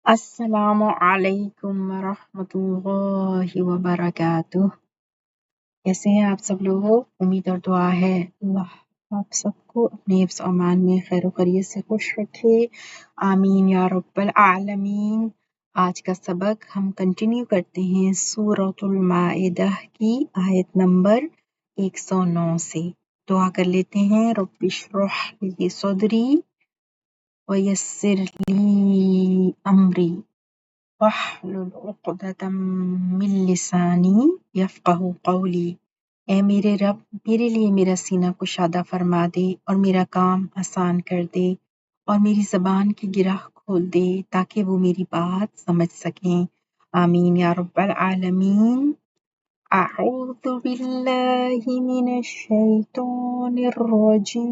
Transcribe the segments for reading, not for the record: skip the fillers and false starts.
السلام علیکم ورحمۃ اللہ وبرکاتہ۔ کیسے ہیں آپ سب لوگ؟ امید اور دعا ہے اللہ آپ سب کو اپنے حفظ و امان میں خیر و خیریت سے خوش رکھے، آمین یا رب العالمین۔ آج کا سبق ہم کنٹینیو کرتے ہیں سورۃ المائدہ کی آیت نمبر 109 سے۔ دعا کر لیتے ہیں، رب اشرح لی صدری ویسر لی امری واحلل عقدۃ من لسانی یفقہوا قولی۔ اے میرے رب، میرے لیے میرا سینہ کشادہ فرما دے اور میرا کام آسان کر دے اور میری زبان کی گرہ کھول دے تاکہ وہ میری بات سمجھ سکیں، آمین یا رب العالمین۔ اعوذ باللہ من الشیطان الرجیم،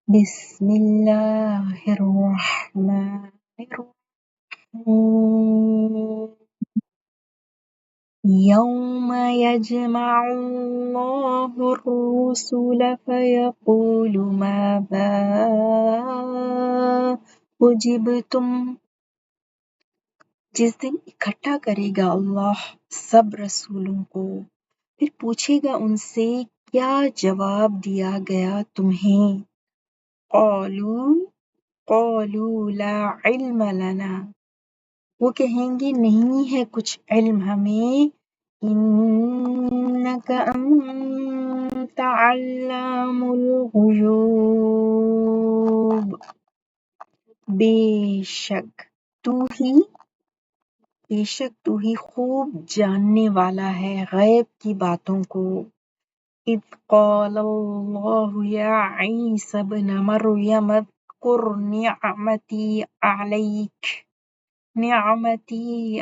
بسم اللہ الرحمن الرحیم۔ یوم یجمع اللہ الرسل فیقول ماذا اجبتم۔ جس دن اکٹھا کرے گا اللہ سب رسولوں کو، پھر پوچھے گا ان سے کیا جواب دیا گیا تمہیں۔ قالوا لا علم لنا، وہ کہیں گے نہیں ہے کچھ علم ہمیں، انک انت علام الغیوب، بے شک تو ہی خوب جاننے والا ہے غیب کی باتوں کو۔ اذ قال اللہ یا عیسی ابن مریم اذکر نعمتی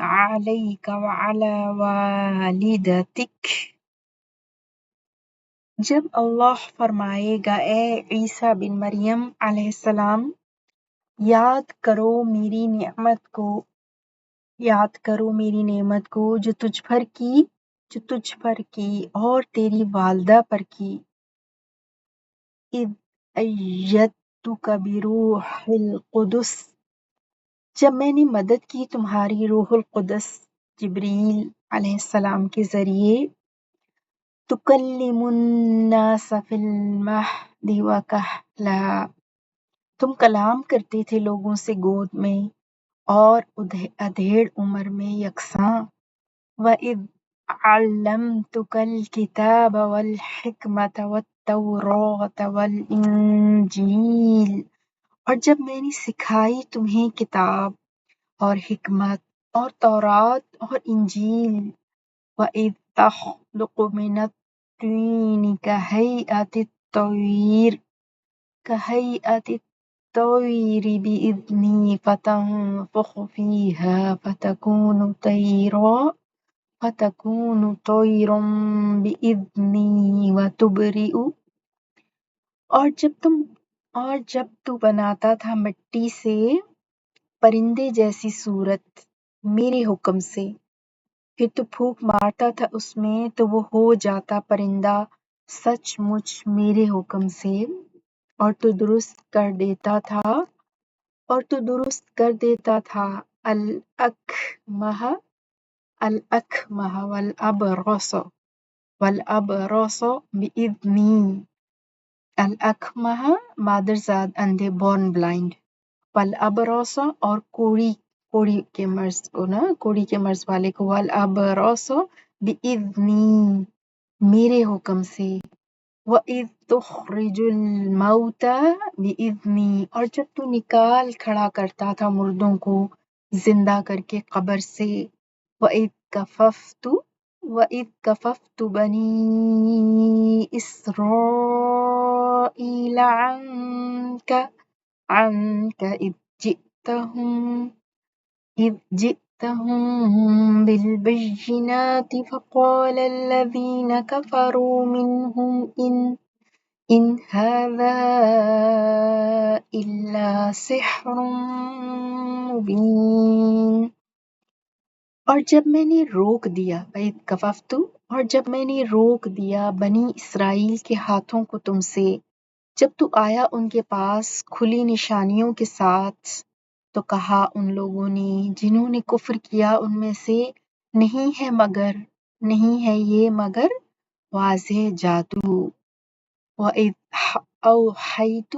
علیک وعلی والدتک۔ جب اللہ فرمائے گا اے عیسیٰ بن مریم علیہ السلام، یاد کرو میری نعمت کو جو تجھ پر کی اور تیری والدہ پر کی۔ اذ ایدتک بروح القدس، جب میں نے مدد کی تمہاری روح القدس جبریل علیہ السلام کے ذریعے۔ تکلم الناس فی المہد وکہلا، تم کلام کرتے تھے لوگوں سے گود میں اور ادھیڑ عمر میں یکساں۔ وَإِذْ عَلَّمْتُكَ الْكِتَابَ وَالْحِکْمَةَ وَالتَّوْرَاةَ وَالْإِنْجِیلَ، اور جب میں نے سکھائی تمہیں کتاب اور حکمت اور تورات اور انجیل۔ وَإِذْ تَخْلُقُ مِنَ الطِّینِ كَهَیْئَةِ الطَّیْرِ بِإِذْنِی فَتَنفُخُ فِیہا فَتَکُونُ طَیْرًا بِإِذْنِی وَتُبْرِئُ، اور جب تو بناتا تھا مٹی سے پرندے جیسی صورت میرے حکم سے، پھر تو پھونک مارتا تھا اس میں تو وہ ہو جاتا پرندہ سچ مچ میرے حکم سے، اور تو درست کر دیتا تھا الاکمہ والابرص باذنی۔ الاکمہ مادرزاد اندھے بورن بلائنڈ، والابرص اور کوڑی کے مرض والے کو، والابرص باذنی میرے حکم سے۔ وَإِذْ تُخْرِجُ الْمَوْتَى بِإِذْنِی، اور جب تو نکال کھڑا کرتا تھا مردوں کو زندہ کر کے قبر سے۔ وَإِذْ كَفَفْتُ بَنِی إِسْرَائِیلَ عَنْکَ إِذْ جِئْتَهُم بِالْبَیِّنَاتِ فَقَالَ الَّذِینَ کَفَرُوا مِنْهُمْ إِنْ هَذَا إِلَّا سِحْرٌ مُبِینٌ۔ اور جب میں نے روک دیا وَإِذْ كَفَفْتُ، اور جب میں نے روک دیا بنی اسرائیل کے ہاتھوں کو تم سے، جب تو آیا ان کے پاس کھلی نشانیوں کے ساتھ۔ تو کہا ان لوگوں نے جنہوں نے کفر کیا ان میں سے، نہیں ہے یہ مگر واضح جادو۔ وَإِذْ أَوْحَيْتُ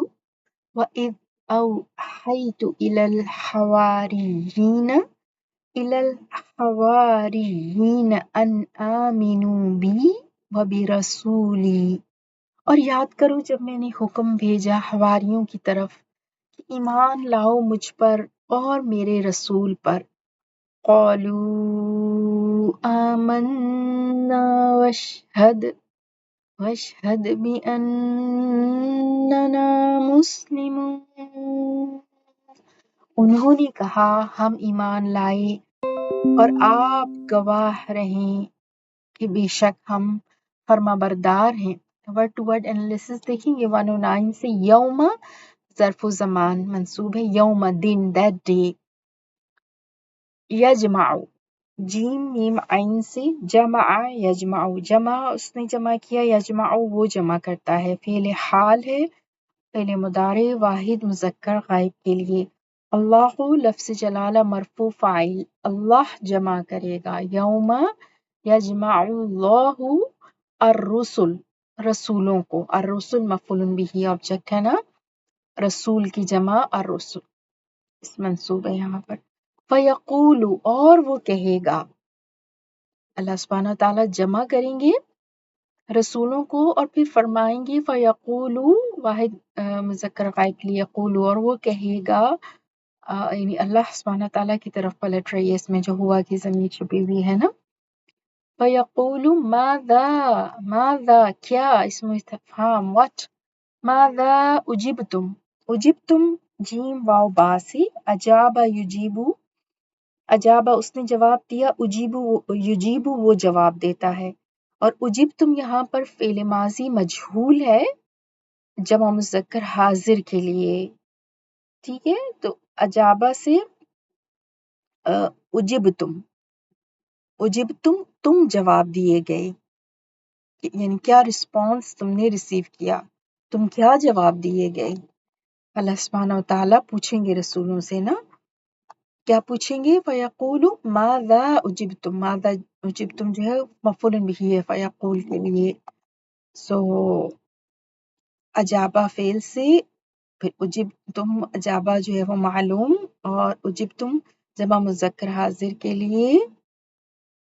إِلَى الْحَوَارِيِّينَ أَنْ آمِنُوا بِي وَبِرَسُولِي، اور یاد کرو جب میں نے حکم بھیجا حواریوں کی طرف کہ ایمان لاؤ مجھ پر اور میرے رسول پر۔ قالوا آمنا واشہد بأننا مسلمون، انہوں نے کہا ہم ایمان لائے اور آپ گواہ رہیں کہ بے شک ہم فرما بردار ہیں۔ ورڈ ٹو ورڈ انالیسس دیکھیں گے 109 سے۔ یوم ظرف و زمان منصوب ہے، یوم دن دیٹ ڈے۔ یجمع جیم میم عین سے، جمع یجمع جمع اس نے جمع کیا، یجمع وہ جمع کرتا ہے، فعل حال ہے، فعل مضارع واحد مذکر غائب کے لیے۔ اللہ لفظ جلالہ مرفوع فاعل، اللہ جمع کرے گا، یوم یجمع اللہ الرسل رسولوں کو، الرسل مفعول بہ آبجیکٹ ہے نا، رسول کی جمع الرسل اس منصوب ہے یہاں پر۔ فیقول اور وہ کہے گا، اللہ سبحانہ تعالیٰ جمع کریں گے رسولوں کو اور پھر فرمائیں گے فیقول واحد مذکر غائب کے لیے یقول، اور وہ کہے گا یعنی اللہ سبحانہ تعالیٰ کی طرف پلٹ رہی ہے، اس میں جو ہوا کی ضمیر چھپی ہوئی ہے نا۔ فیقول ماذا کیا، اسم استفہام what، ماذا اجبتم جیم واو با سے، اجابہ یجیبو اجابہ اس نے جواب دیا، یجیبو وہ جواب دیتا ہے، اور اجبتم یہاں پر فعل ماضی مجہول ہے جمع مذکر حاضر کے لیے، ٹھیک ہے، تو اجابہ سے اجبتم تم جواب دیے گئے، یعنی کیا رسپانس تم نے ریسیو کیا، تم کیا جواب دیے گئے۔ اللہ سبحانہ وتعالیٰ پوچھیں گے رسولوں سے نا، کیا پوچھیں گے، فیقول ماذا اجبتم جو ہے مفعول بہ ہے فیقول کے لیے، سو اجابہ فعل سے، پھر اجبتم اجابہ جو ہے وہ معلوم، اور اجبتم جمع مذکر حاضر کے لیے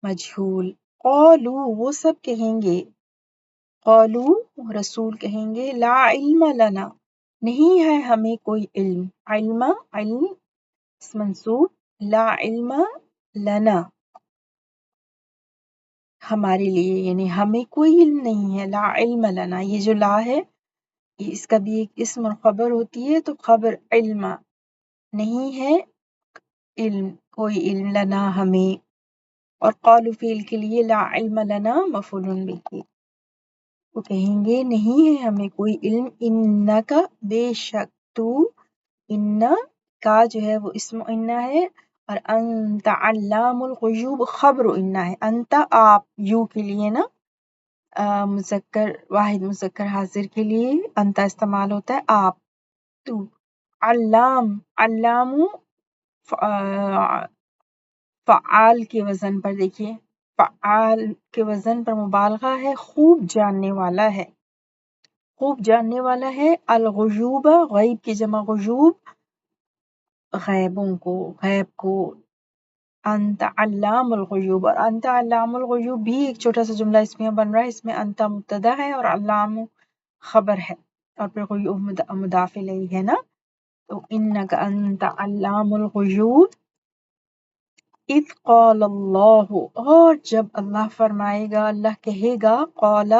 مجہول۔ قالوا وہ سب کہیں گے، قالوا رسول کہیں گے، لا علم لنا نہیں ہے ہمیں کوئی علم، علم منصوب، لا علم لنا ہمارے لیے، یعنی ہمیں کوئی علم نہیں ہے، لا علم لنا، یہ جو لا ہے اس کا بھی ایک اسم اور خبر ہوتی ہے، تو خبر علم نہیں ہے علم، کوئی علم لنا ہمیں، اور قالوا فعل کے لیے لا علم لنا مفعول بہ، وہ کہیں گے نہیں ہے ہمیں کوئی علم، انکا بے شک تو، ان کا جو ہے وہ اسم ان ہے، اور انت علام الغیوب خبر ان ہے، انت آپ، یو کے لیے نا مذکر واحد مذکر حاضر کے لیے انت استعمال ہوتا ہے، آپ، تو علام فعال کے وزن پر دیکھیے، فعال کے وزن پر مبالغہ ہے، خوب جاننے والا ہے، خوب جاننے والا ہے، الغیوب غیب کی جمع غیوب، غیبوں کو، غیب کو، انت علام الغیوب، اور انت علام الغیوب بھی ایک چھوٹا سا جملہ اس میں بن رہا ہے، اس میں انت مبتدا ہے اور علام خبر ہے، اور پھر غیوب مضاف الیہ ہے نا، تو انک انت علام الغیوب۔ اذ قال اللہ اور جب اللہ فرمائے گا، اللہ کہے گا، قال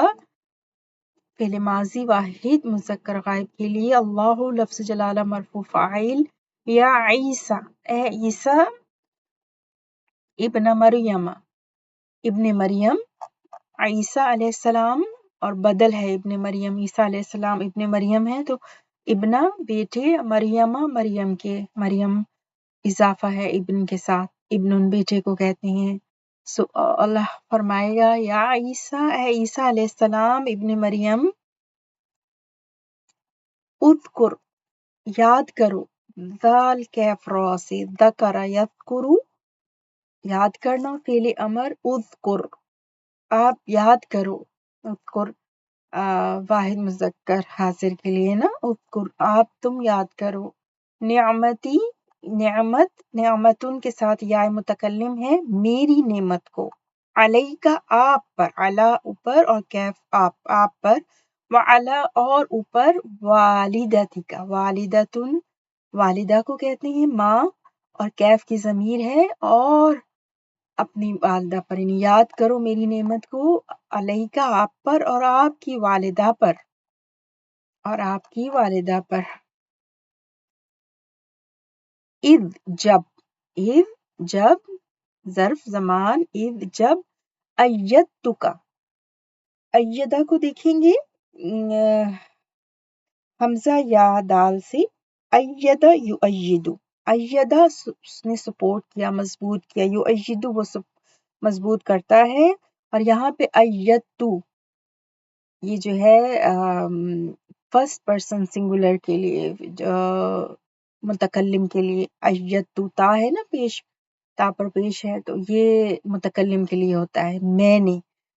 فعل ماضی واحد مذکر غائب کے لیے، اللہ لفظ جلالہ مرفوع فاعل، یا عیسیٰ اے عیسیٰ ابن مریم عیسیٰ علیہ السلام، اور بدل ہے ابن مریم، عیسیٰ علیہ السلام ابن مریم ہے، تو ابن بیٹے، مریم اضافہ ہے ابن کے ساتھ، ابن بیٹے کو کہتے ہیں، سو اللہ فرمائے گا، یا عیسیٰ اے عیسیٰ علیہ السلام ابن مریم، اذکر یاد کرو، ذال کیف را سے ذکر یذکرو یاد کرنا فعل امر اذکر آپ یاد کرو اذکر واحد مذکر حاضر کے لیے نا اذکر آپ تم یاد کرو نعمتی نعمت نعمتن کے ساتھ یا متکلم ہے میری نعمت کو علیکا آپ پر علا اوپر اور کیف آپ پر وعلا اور اوپر والدتی کا والدتن والدہ کو کہتے ہیں ماں اور کیف کی ضمیر ہے اور اپنی والدہ پر یعنی یاد کرو میری نعمت کو علیکا آپ پر اور آپ کی والدہ پر اذ جب ظرف زمان اذ جب ایدتک ایدہ کو دیکھیں گے حمزہ یا دال سے ایدہ یؤیدو ایدہ اس نے سپورٹ کیا مضبوط کیا یؤیدو وہ مضبوط کرتا ہے اور یہاں پہ ایدتو یہ جو ہے فرسٹ پرسن سنگولر کے لیے متکلم کے لیے ایدتو تا ہے نا پیش تا پر پیش ہے تو یہ متکلم کے لیے ہوتا ہے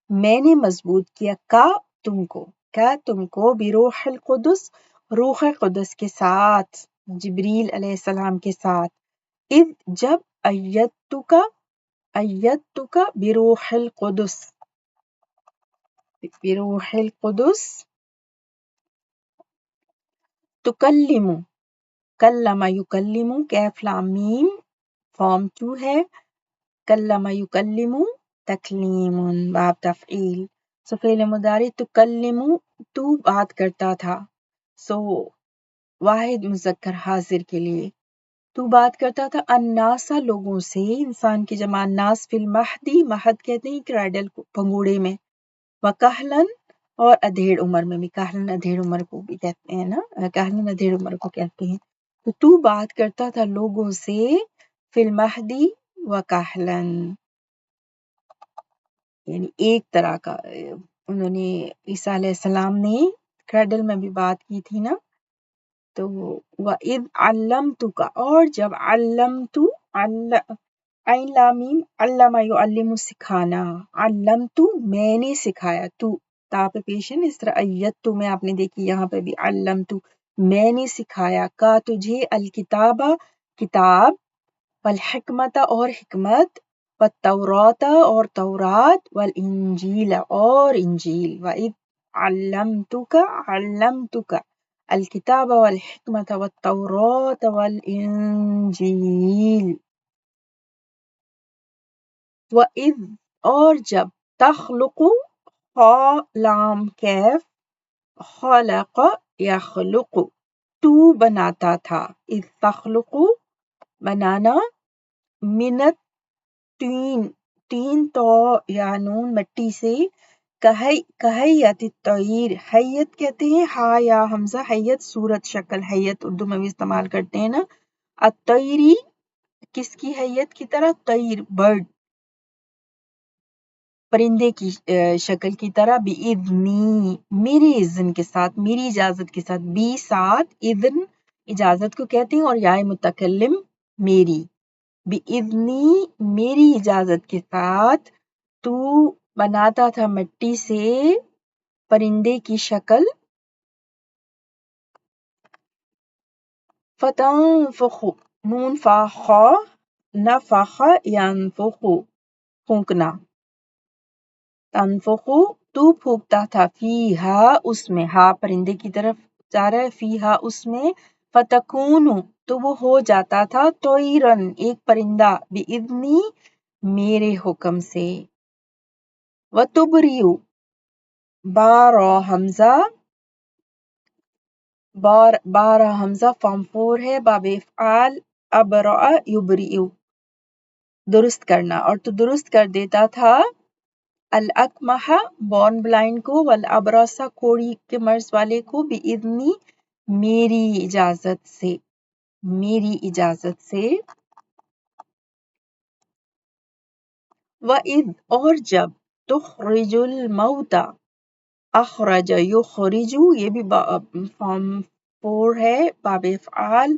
میں نے مضبوط کیا تم کو بروح القدس روح قدس کے ساتھ جبریل علیہ السلام کے ساتھ اذ جب ایدتک بروح القدس تکلم کلم یکلم کیف لام میم فارم 2 ہے کلم یکلم تکلیم باب تفعیل سو فعل مضارع تکلم تو بات کرتا تھا سو واحد مذکر حاضر کے لیے تو بات کرتا تھا الناس لوگوں سے انسان کی جمع ناس فی المہدی مہد کہتے ہیں کریڈل کو پنگوڑے میں وکہلن اور ادھیڑ عمر میں بھی کہلن ادھیڑ عمر کو بھی کہتے ہیں نا کہلن ادھیڑ عمر کو کہتے ہیں تو بات کرتا تھا لوگوں سے فی المہدی وکہلن یعنی ایک طرح کا انہوں نے عیسیٰ علیہ السلام نے کریڈل میں بھی بات کی تھی نا تو وَإِذْ عَلَّمْتُكَ اور جب علمتو عین لامیم علم یعلم سکھانا علمتو میں نے سکھایا تو تا پہ پیش ہے اس طرح ایدتو میں آپ نے دیکھی یہاں پہ بھی علمتو میں نے سکھایا کا تجھے الکتابہ کتاب والحکمت اور حکمت والتوراۃ اور تورات والانجیل اور انجیل وَإِذْ علمتک الکتاب والحکمت والتوراۃ والانجیل وَإِذْ اور جب تخلق لام کیف خلق یخلق تو بناتا تھا اذ تخلق بنانا منت تین تو یا نون مٹی سے کہیت الطیر حیت کہتے ہیں ہا یا حمزہ حیت صورت شکل حیت اردو میں بھی استعمال کرتے ہیں نا الطیری کس کی حیت کی طرح طیر برڈ پرندے کی شکل کی طرح بِإِذْنِی میری اذن کے ساتھ میری اجازت کے ساتھ بی ساتھ اذن اجازت کو کہتے ہیں اور یا متکلم میری بِإِذْنِی میری اجازت کے ساتھ تو بناتا تھا مٹی سے پرندے کی شکل فتنفخ نون فا خا نفخ ینفخ پھونکنا تنفخو تو پھونکتا تھا فیہا اس میں ہا پرندے کی طرف جا رہا ہے فیہا اس میں فتکون تو وہ ہو جاتا تھا طیرن ایک پرندہ بِإِذْنِی میرے حکم سے وَتُبْرِئُ بارہ حمزہ فارم 4 ہے باب افعال ابرأ یبرئ درست کرنا اور تو درست کر دیتا تھا الاکمح بورن بلائنڈ کو والابرص کوڑی کے مرض والے کو بِإِذْنِی میری اجازت سے وَإِذْ اور جب تخرج الموتى اخرج یخرج یہ بھی فارم 4 ہے باب افعال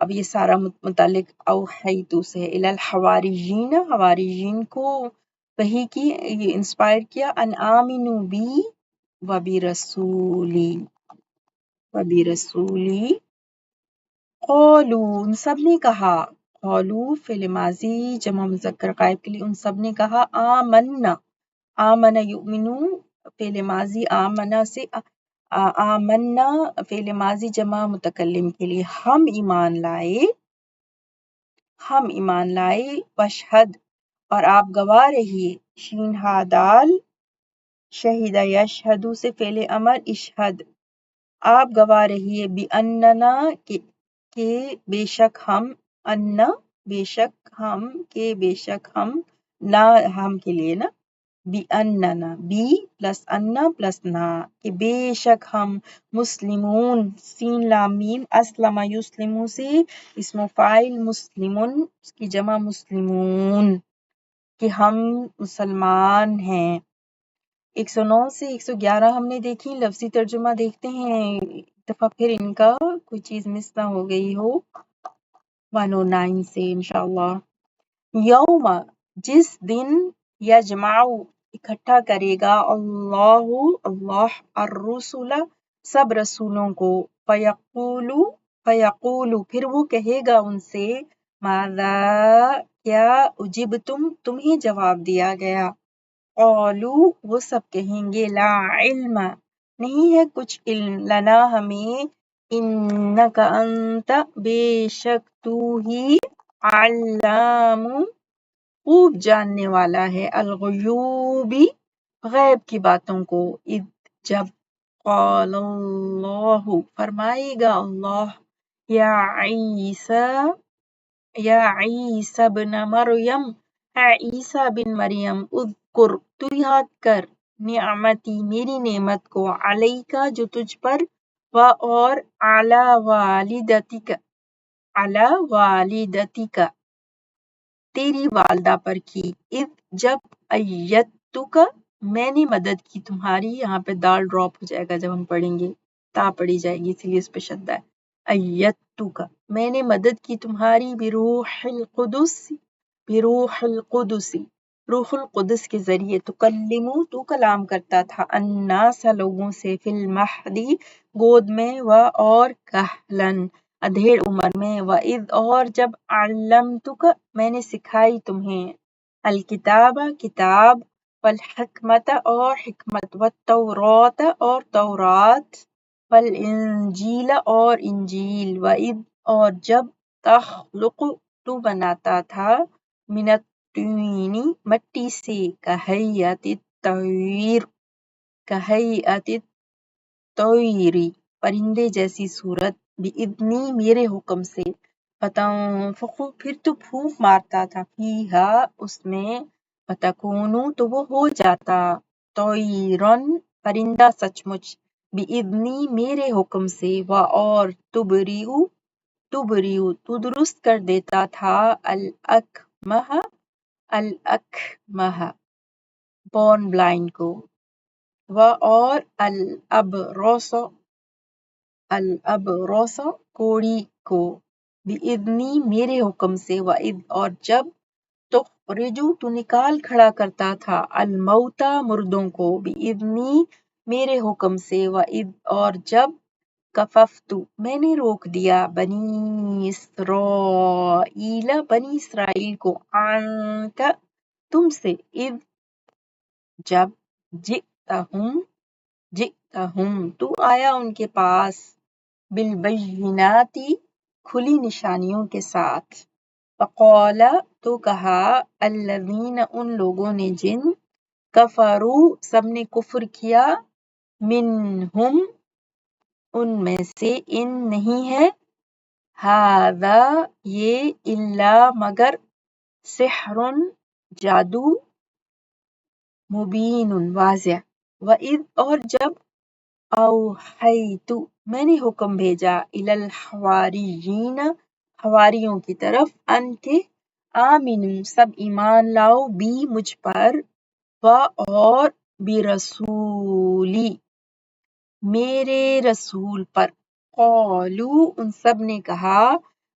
اب یہ سارا متعلق اوحیتو سے الال حواریین، حواریین کو وحی کی، یہ انسپائر کیا، ان آمنو بی و برسولی قولو، ان سب نے کہا، قولو فعل ماضی جمع مذکر غائب کے لیے، ان سب نے کہا آمنا، آمن یؤمنو فعل ماضی آمنا سے، آمنا فعل ماضی جمع متکلم کے لیے، ہم ایمان لائے، ہم ایمان لائے، وشہد اور آپ گواہ رہیے، شین ہا دال، شہیدہ یشہدو سے فعل امر اشہد، آپ گواہ رہیے، بِأَنَّنَا کہ بے شک ہم، انا بے شک ہم، کہ بے شک ہم، نہ ہم کے لیے نا، بِأَنَّنَا بی پلس انا پلس نا، کہ بے شک ہم، مسلمون، سین لام میم، اسلم یسلمو سے اسم فاعل مسلمون، اس کی جمع مسلمون، کہ ہم مسلمان ہیں۔ 109 سے 111 ہم نے دیکھی، لفظی ترجمہ دیکھتے ہیں، ایک دفعہ پھر ان کا کوئی چیز مس نہ ہو گئی ہو، 109 سے انشاءاللہ۔ یوم، جس دن، یجمع، اکٹھا کرے گا، اللہ الرسل، سب رسولوں کو، فیقول پھر وہ کہے گا ان سے، ماذا کیا، اجبتم تمہیں جواب دیا گیا، قالوا وہ سب کہیں گے، لا علم نہیں ہے کچھ علم، لنا ہمیں، انک انت بے شک تو ہی، علام خوب جاننے والا ہے، الغیوبی غیب کی باتوں کو، اذ جب، قال اللہ فرمائے گا اللہ، یا عیسی ابن مریم، اے عیسیٰ بن مریم، اذکر تو یاد کر، نعمتی میری نعمت کو، علیکا جو تجھ پر، و اور علی والدتک تیری والدہ پر کی، اذ جب، ایدتک میں نے مدد کی تمہاری، یہاں پہ دال ڈراپ ہو جائے گا جب ہم پڑھیں گے، تا پڑھی جائے گی اسی لیے اس پہ شدہ ہے، ایدتک میں نے مدد کی تمہاری، بروح القدس روح القدس کے ذریعے، تکلمو تو کلام کرتا تھا، الناس لوگوں سے، فی المہدی گود میں، و اور کہلن ادھیڑ عمر میں، وَإِذْ اور جب، علمتک میں نے سکھائی تمہیں، الکتاب کتاب، والحکمت اور حکمت، والتوراۃ اور تورات، والانجیل اور انجیل، وَإِذْ اور جب، تخلق تو بناتا تھا، من الطین مٹی سے، کہیئت الطیر پرندے جیسی صورت، بِإِذْنِی میرے حکم سے، فتنفخ پھر تو پھونک مارتا تھا، فیہا اس میں، فتکونو تو وہ ہو جاتا، طیرن پرندہ سچ مچ، بِإِذْنِی میرے حکم سے، و اور تبریئو تو درست کر دیتا تھا، الاکمہ بورن بلائنڈ کو، و اور الابرص کوڑی کو، بِإِذْنِی میرے حکم سے، وَإِذْ اور جب، تخرجو تو نکال کھڑا کرتا تھا، الموتیٰ مردوں کو، بِإِذْنِی میرے حکم سے، وَإِذْ اور جب، کففتو میں نے روک دیا، بنی اسرائیل کو، عنک تم سے، اذ جب، جئتہم تو آیا ان کے پاس، بالبینات کھلی نشانیوں کے ساتھ، فقال تو کہا، الذین ان لوگوں نے جن، کفروا سب نے کفر کیا، منہم ان میں سے، ان نہیں ہے، ھذا یہ، الا مگر، سحر جادو، مبین واضح، وَإِذْ اور جب، اوحیت میں نے حکم بھیجا، الی الحواریین حواریوں کی طرف، ان کے، آمنو سب ایمان لاؤ، بی مجھ پر، و اور برسولی میرے رسول پر، قالوا ان سب نے کہا،